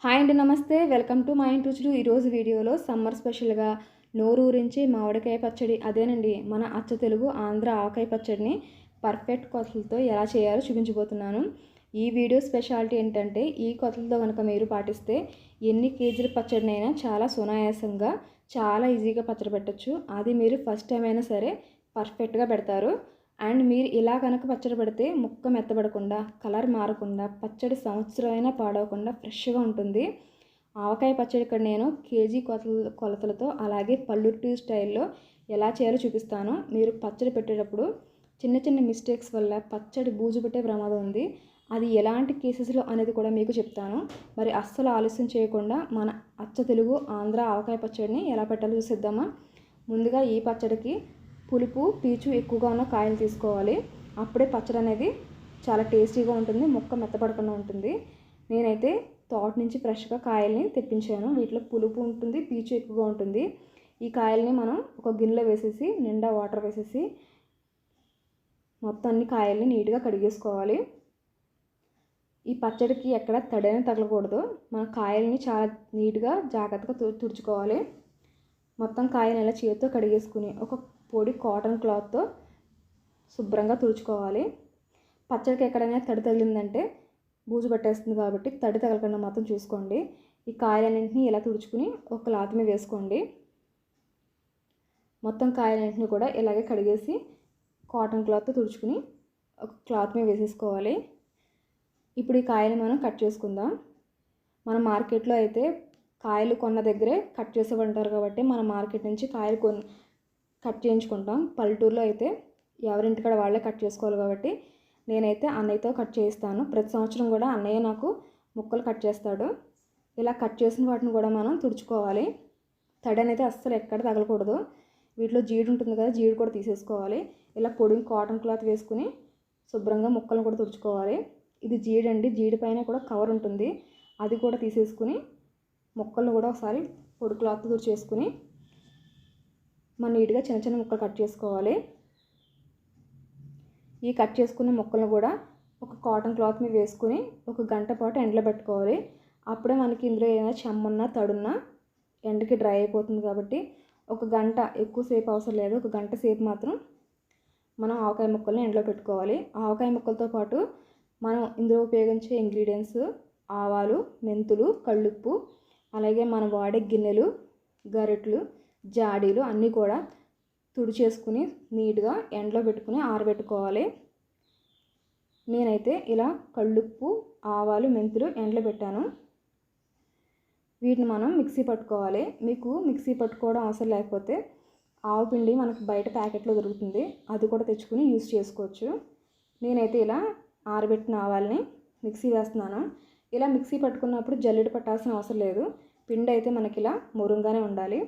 Hi అండి, నమస్తే. Welcome to మా ఇంటి రుచులు. ఈరోజు వీడియోలో సమ్మర్ స్పెషల్గా నోరూరించి మామిడికాయ పచ్చడి, అదేనండి మన అచ్చ తెలుగు ఆంధ్ర ఆవకాయ పచ్చడిని పర్ఫెక్ట్ కొలతలతో ఎలా చేయాలో చూపించబోతున్నాను. ఈ వీడియో స్పెషాలిటీ ఏంటంటే, ఈ కొలతలతో కనుక మీరు పాటిస్తే ఎన్ని కేజీల పచ్చడినైనా చాలా సునాయాసంగా చాలా ఈజీగా పచ్చడి పెట్టచ్చు. అది మీరు ఫస్ట్ టైం అయినా సరే పర్ఫెక్ట్గా పెడతారు. అండ్ మీరు ఇలా కనుక పచ్చడి పెడితే ముక్క మెత్తబడకుండా, కలర్ మారకుండా, పచ్చడి సంవత్సరమైనా పాడవకుండా ఫ్రెష్గా ఉంటుంది. ఆవకాయ పచ్చడి ఇక్కడ నేను కేజీ కొలతలతో అలాగే పల్లెటూరు స్టైల్లో ఎలా చేయాలో చూపిస్తాను. మీరు పచ్చడి పెట్టేటప్పుడు చిన్న చిన్న మిస్టేక్స్ వల్ల పచ్చడి బూజు పెట్టే ప్రమాదం ఉంది. అది ఎలాంటి కేసెస్లో అనేది కూడా మీకు చెప్తాను. మరి అస్సలు ఆలస్యం చేయకుండా మన అచ్చ తెలుగు ఆంధ్ర ఆవకాయ పచ్చడిని ఎలా పెట్టాలో చూసేద్దామా. ముందుగా ఈ పచ్చడికి పులుపు పీచు ఎక్కువగా ఉన్న కాయలు తీసుకోవాలి. అప్పుడే పచ్చడి అనేది చాలా టేస్టీగా ఉంటుంది, ముక్క మెత్తపడకుండా ఉంటుంది. నేనైతే తోట నుంచి ఫ్రెష్గా కాయల్ని తెప్పించాను. వీటిలో పులుపు ఉంటుంది, పీచు ఎక్కువగా ఉంటుంది. ఈ కాయల్ని మనం ఒక గిన్నెలో వేసేసి నిండా వాటర్ వేసేసి మొత్తం అన్ని కాయల్ని నీట్గా కడిగేసుకోవాలి. ఈ పచ్చడికి ఎక్కడ తడైనా తగలకూడదు. మన కాయల్ని చాలా నీట్గా జాగ్రత్తగా తుడుచుకోవాలి. మొత్తం కాయని ఇలా చేతితో కడిగేసుకుని ఒక పొడి కాటన్ క్లాత్తో శుభ్రంగా తుడుచుకోవాలి. పచ్చడికి ఎక్కడైనా తడి తగిలిందంటే బూజు పట్టేస్తుంది కాబట్టి తడి తగలకుండా మాత్రం చూసుకోండి. ఈ కాయలన్నింటినీ ఇలా తుడుచుకుని ఒక క్లాత్ మీద వేసుకోండి. మొత్తం కాయలన్నింటినీ కూడా ఇలాగే కడిగేసి కాటన్ క్లాత్తో తుడుచుకుని ఒక క్లాత్ మీద వేసేసుకోవాలి. ఇప్పుడు ఈ కాయలు మనం కట్ చేసుకుందాం. మన మార్కెట్లో అయితే కాయలు కొన్న దగ్గరే కట్ చేసేవంటారు కాబట్టి మన మార్కెట్ నుంచి కాయలు కట్ చేయించుకుంటాం. పల్లెటూరులో అయితే ఎవరింటికాడ వాళ్ళే కట్ చేసుకోవాలి కాబట్టి నేనైతే అన్నయ్యతో కట్ చేయిస్తాను. ప్రతి సంవత్సరం కూడా అన్నయ్య నాకు ముక్కలు కట్ చేస్తాడు. ఇలా కట్ చేసిన వాటిని కూడా మనం తుడుచుకోవాలి. తడి అనేది అస్సలు ఎక్కడ తగలకూడదు. వీటిలో జీడి ఉంటుంది కదా, జీడి కూడా తీసేసుకోవాలి. ఇలా పొడి కాటన్ క్లాత్ వేసుకుని శుభ్రంగా ముక్కలను కూడా తుడుచుకోవాలి. ఇది జీడి అండి, జీడి పైన కూడా కవర్ ఉంటుంది, అది కూడా తీసేసుకుని ముక్కలను కూడా ఒకసారి పొడి క్లాత్ తుడిచేసుకుని మనం నీట్గా చిన్న చిన్న ముక్కలు కట్ చేసుకోవాలి. ఈ కట్ చేసుకున్న ముక్కలను కూడా ఒక కాటన్ క్లాత్ మీద వేసుకుని ఒక గంట పాటు ఎండలో పెట్టుకోవాలి. అప్పుడే మనకి ఇందులో ఏదైనా చెమ్మున్నా తడున్నా ఎండకి డ్రై అయిపోతుంది కాబట్టి ఒక గంట, ఎక్కువసేపు అవసరం లేదు, ఒక గంట సేపు మాత్రం మనం ఆవకాయ ముక్కల్ని ఎండలో పెట్టుకోవాలి. ఆవకాయ ముక్కలతో పాటు మనం ఇందులో ఉపయోగించే ఇంగ్రీడియంట్స్ ఆవాలు, మెంతులు, కళ్ళుప్పు, అలాగే మనం వాడే గిన్నెలు, గరిటెలు, జాడీలు అన్నీ కూడా తుడిచేసుకుని నీట్గా ఎండలో పెట్టుకుని ఆరబెట్టుకోవాలి. నేనైతే ఇలా కళ్ళుప్పు, ఆవాలు, మెంతులు ఎండలో పెట్టాను. వీటిని మనం మిక్సీ పట్టుకోవాలి. మీకు మిక్సీ పట్టుకోవడం అవసరం లేకపోతే ఆవపిండి మనకు బయట ప్యాకెట్లో దొరుకుతుంది, అది కూడా తెచ్చుకుని యూజ్ చేసుకోవచ్చు. నేనైతే ఇలా ఆరబెట్టిన ఆవాల్ని మిక్సీ వేస్తున్నాను. ఇలా మిక్సీ పట్టుకున్నప్పుడు జల్లెడ పట్టాల్సిన అవసరం లేదు. పిండి అయితే మనకి ఇలా మురుంగానే ఉండాలి.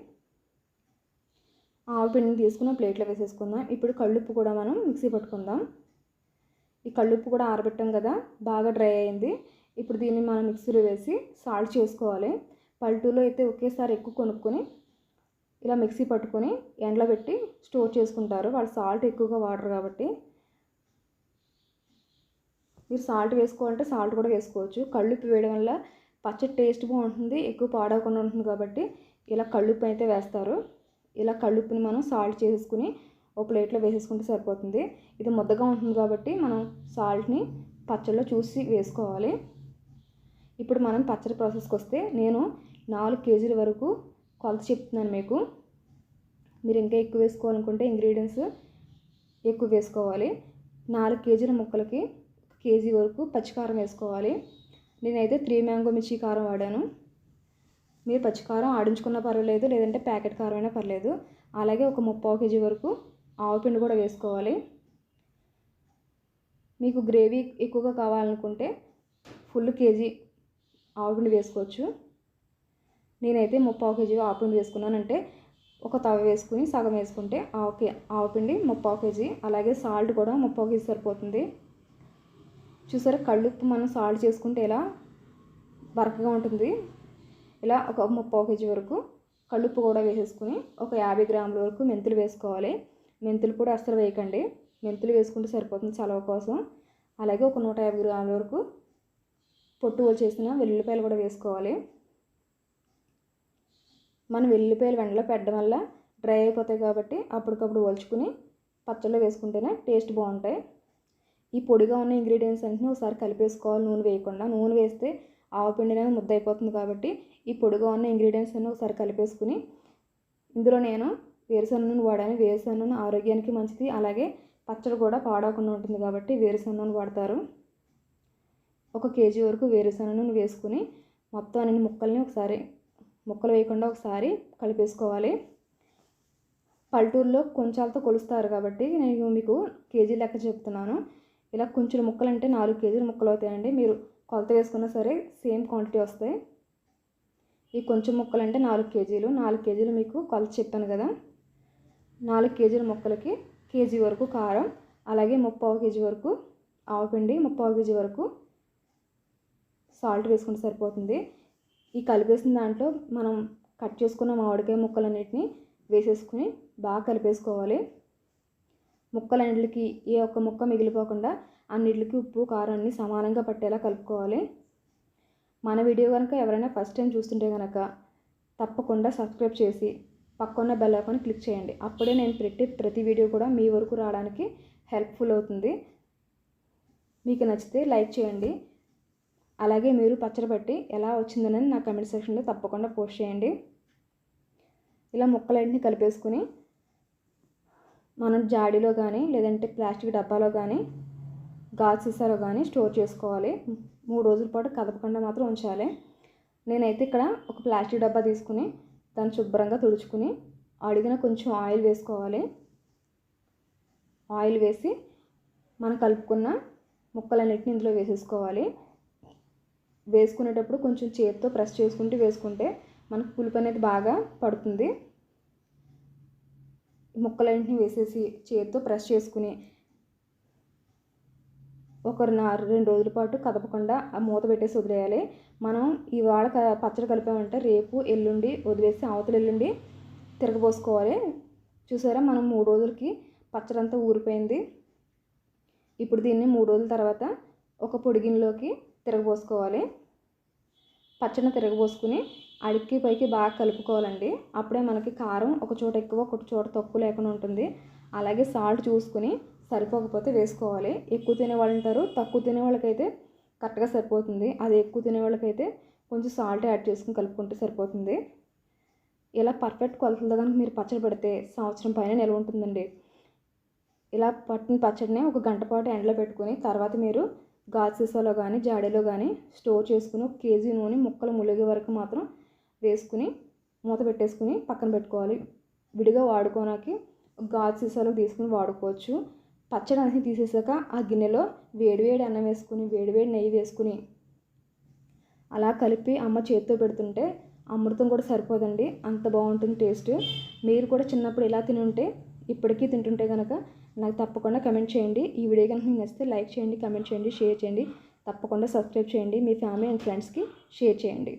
ఆవపిండిని తీసుకుని ప్లేట్లో వేసేసుకుందాం. ఇప్పుడు కళ్ళుప్పు కూడా మనం మిక్సీ పట్టుకుందాం. ఈ కళ్ళుప్పు కూడా ఆరబెట్టాం కదా, బాగా డ్రై అయింది. ఇప్పుడు దీన్ని మనం మిక్సీలో వేసి సాల్ట్ చేసుకోవాలి. పల్లెటూరులో అయితే ఒకేసారి ఎక్కువ కొనుక్కొని ఇలా మిక్సీ పట్టుకొని ఎండలో పెట్టి స్టోర్ చేసుకుంటారు. వాళ్ళు సాల్ట్ ఎక్కువగా వాడరు కాబట్టి మీరు సాల్ట్ వేసుకోవాలంటే సాల్ట్ కూడా వేసుకోవచ్చు. కళ్ళుప్పు వేయడం వల్ల పచ్చడి టేస్ట్ బాగుంటుంది, ఎక్కువ పాడవకుండా ఉంటుంది కాబట్టి ఇలా కళ్ళుప్పు అయితే వేస్తారు. ఇలా కళ్ళుప్పుని మనం సాల్ట్ చేసుకుని ఒక ప్లేట్లో వేసేసుకుంటే సరిపోతుంది. ఇది ముద్దగా ఉంటుంది కాబట్టి మనం సాల్ట్ని పచ్చడిలో చూసి వేసుకోవాలి. ఇప్పుడు మనం పచ్చడి ప్రాసెస్కి వస్తే నేను 4 కేజీల వరకు కొలత చెప్తున్నాను మీకు. మీరు ఇంకా ఎక్కువ వేసుకోవాలనుకుంటే ఇంగ్రీడియంట్స్ ఎక్కువ వేసుకోవాలి. 4 కేజీల ముక్కలకి 1 కేజీ వరకు పచ్చికారం వేసుకోవాలి. నేనైతే 3 మ్యాంగో మిర్చి కారం వాడాను. మీరు పచ్చికారం ఆడించుకున్నా పర్వాలేదు, లేదంటే ప్యాకెట్ కారం అయినా పర్లేదు. అలాగే ఒక 3/4 కేజీ వరకు ఆవపిండి కూడా వేసుకోవాలి. మీకు గ్రేవీ ఎక్కువగా కావాలనుకుంటే ఫుల్ కేజీ ఆవపిండి వేసుకోవచ్చు. నేనైతే 3/4 కేజీ ఆవపిండి వేసుకున్నానంటే ఒక తవ వేసుకుని సగం వేసుకుంటే ఆవపిండి 3/4 కేజీ, అలాగే సాల్ట్ కూడా 3/4 కేజీ సరిపోతుంది. చూసారా, కళ్ళుప్పు మనం సాల్ట్ చేసుకుంటే ఇలా బరకగా ఉంటుంది. ఇలా ఒక 3/4 కేజీ వరకు కళ్ళుప్పు కూడా వేసేసుకుని ఒక 50 గ్రాముల వరకు మెంతులు వేసుకోవాలి. మెంతులు కూడా అస్సలు వేయకండి, మెంతులు వేసుకుంటే సరిపోతుంది చలవ కోసం. అలాగే ఒక 150 గ్రాముల వరకు పొట్టు చేసిన వెల్లుల్లిపాయలు కూడా వేసుకోవాలి. మనం వెల్లుల్లిపాయలు వెంటనే పెట్టడం వల్ల డ్రై అయిపోతాయి కాబట్టి అప్పటికప్పుడు ఒలుచుకుని పచ్చళ్ళలో వేసుకుంటేనే టేస్ట్ బాగుంటాయి. ఈ పొడిగా ఉన్న ఇంగ్రీడియంట్స్ అన్నింటినీ ఒకసారి కలిపేసుకోవాలి, నూనె వేయకుండా. నూనె వేస్తే ఆవపిండి అనేది ముద్ద అయిపోతుంది కాబట్టి ఈ పొడిగా ఉన్న ఇంగ్రీడియంట్స్ అన్నీ ఒకసారి కలిపేసుకుని, ఇందులో నేను వేరుశనగ నూనె వాడాను. వేరుశనగ నూనె ఆరోగ్యానికి మంచిది, అలాగే పచ్చడి కూడా పాడవకుండా ఉంటుంది కాబట్టి వేరుశనగ నూనె వాడతారు. 1 కేజీ వరకు వేరుశనగ నూనె వేసుకుని మొత్తం అన్ని ముక్కల్ని ఒకసారి ముక్కలు వేయకుండా ఒకసారి కలిపేసుకోవాలి. పల్లెటూరులో కొంచాలతో కొలుస్తారు కాబట్టి నేను మీకు కేజీ లెక్క చెప్తున్నాను. ఇలా కొంచెం ముక్కలు అంటే 4 కేజీల ముక్కలు అవుతాయండి. మీరు కొలత వేసుకున్నా సరే సేమ్ క్వాంటిటీ వస్తాయి. ఈ కొంచెం ముక్కలు అంటే 4 కేజీలు. 4 కేజీలు మీకు కొలత చెప్పాను కదా. 4 కేజీల ముక్కలకి కేజీ వరకు కారం, అలాగే 3/4 కేజీ వరకు ఆవపిండి, 3/4 కేజీ వరకు సాల్ట్ వేసుకుంటే సరిపోతుంది. ఈ కలిపేసిన దాంట్లో మనం కట్ చేసుకున్న మామిడికాయ ముక్కలన్నిటిని వేసేసుకుని బాగా కలిపేసుకోవాలి. ముక్కలన్నిటికి ఏ ఒక్క ముక్క మిగిలిపోకుండా అన్నిటికి ఉప్పు కారం అన్ని సమానంగా పట్టేలా కలుపుకోవాలి. మన వీడియో కనుక ఎవరైనా ఫస్ట్ టైం చూస్తుంటే కనుక తప్పకుండా సబ్స్క్రైబ్ చేసి పక్కన్న బెల్ ఐకాన్ క్లిక్ చేయండి. అప్పుడే నేను ప్రతి వీడియో కూడా మీ వరకు రావడానికి హెల్ప్ఫుల్ అవుతుంది. మీకు నచ్చితే లైక్ చేయండి. అలాగే మీరు పచ్చడి పట్టి ఎలా వచ్చిందనేది నా కమెంట్ సెక్షన్లో తప్పకుండా పోస్ట్ చేయండి. ఇలా ముక్కలన్నింటినీ కలిపేసుకుని మనం జాడీలో కానీ లేదంటే ప్లాస్టిక్ డబ్బాలో కానీ గాజు సీసాలో కానీ స్టోర్ చేసుకోవాలి. 3 రోజుల పాటు కదపకుండా మాత్రం ఉంచాలి. నేనైతే ఇక్కడ ఒక ప్లాస్టిక్ డబ్బా తీసుకుని దాన్ని శుభ్రంగా తుడుచుకుని అడిగిన కొంచెం ఆయిల్ వేసుకోవాలి. ఆయిల్ వేసి మనం కలుపుకున్న ముక్కలన్నిటిని ఇందులో వేసేసుకోవాలి. వేసుకునేటప్పుడు కొంచెం చేతితో ప్రెస్ చేసుకుంటూ వేసుకుంటే మనకు పులుపు అనేది బాగా పడుతుంది. ముక్కలన్నింటినీ వేసేసి చేతితో ప్రెస్ చేసుకుని 2 రోజుల పాటు కదపకుండా మూత పెట్టేసి వదిలేయాలి. మనం ఇవాళ పచ్చడి కలిపామంటే రేపు ఎల్లుండి వదిలేసి అవతల ఎల్లుండి తిరగబోసుకోవాలి. చూసారా, మనం 3 రోజులకి పచ్చడి అంతా ఊరిపోయింది. ఇప్పుడు దీన్ని 3 రోజుల తర్వాత ఒక పొడి గిన్నెలోకి తిరగబోసుకోవాలి. పచ్చడిని తిరగబోసుకుని అడికి పైకి బాగా కలుపుకోవాలండి. అప్పుడే మనకి కారం ఒక చోట ఎక్కువ ఒక చోట తక్కువ లేకుండా ఉంటుంది. అలాగే సాల్ట్ చూసుకుని సరిపోకపోతే వేసుకోవాలి. ఎక్కువ తినేవాళ్ళు ఉంటారు, తక్కువ తినే వాళ్ళకైతే కరెక్ట్గా సరిపోతుంది. అది ఎక్కువ తినే వాళ్ళకైతే కొంచెం సాల్ట్ యాడ్ చేసుకుని కలుపుకుంటే సరిపోతుంది. ఇలా పర్ఫెక్ట్ కొలతలతో కనుక మీరు పచ్చడి పెడితే సంవత్సరం పైన నిల్వ ఉంటుందండి. ఇలా పట్టిన పచ్చడిని 1 గంట పాటు ఎండలో పెట్టుకుని తర్వాత మీరు గాజు సీసాలో కానీ జాడీలో కానీ స్టోర్ చేసుకుని 1 కేజీ నూనె ముక్కలు ములిగే వరకు మాత్రం వేసుకుని మూత పెట్టేసుకుని పక్కన పెట్టుకోవాలి. విడిగా వాడుకోవడానికి గాజు సీసాలో తీసుకుని వాడుకోవచ్చు. పచ్చడి అనేది తీసేసాక ఆ గిన్నెలో వేడివేడి అన్నం వేసుకుని వేడివేడి నెయ్యి వేసుకుని అలా కలిపి అమ్మ చేతితో పెడుతుంటే అమృతం కూడా సరిపోదండి, అంత బాగుంటుంది టేస్ట్. మీరు కూడా చిన్నప్పుడు ఇలా తిని ఉంటే ఇప్పటికీ తింటుంటే కనుక నాకు తప్పకుండా కమెంట్ చేయండి. ఈ వీడియో కనుక మీకు నచ్చితే లైక్ చేయండి, కమెంట్ చేయండి, షేర్ చేయండి. తప్పకుండా సబ్స్క్రైబ్ చేయండి. మీ ఫ్యామిలీ అండ్ ఫ్రెండ్స్కి షేర్ చేయండి.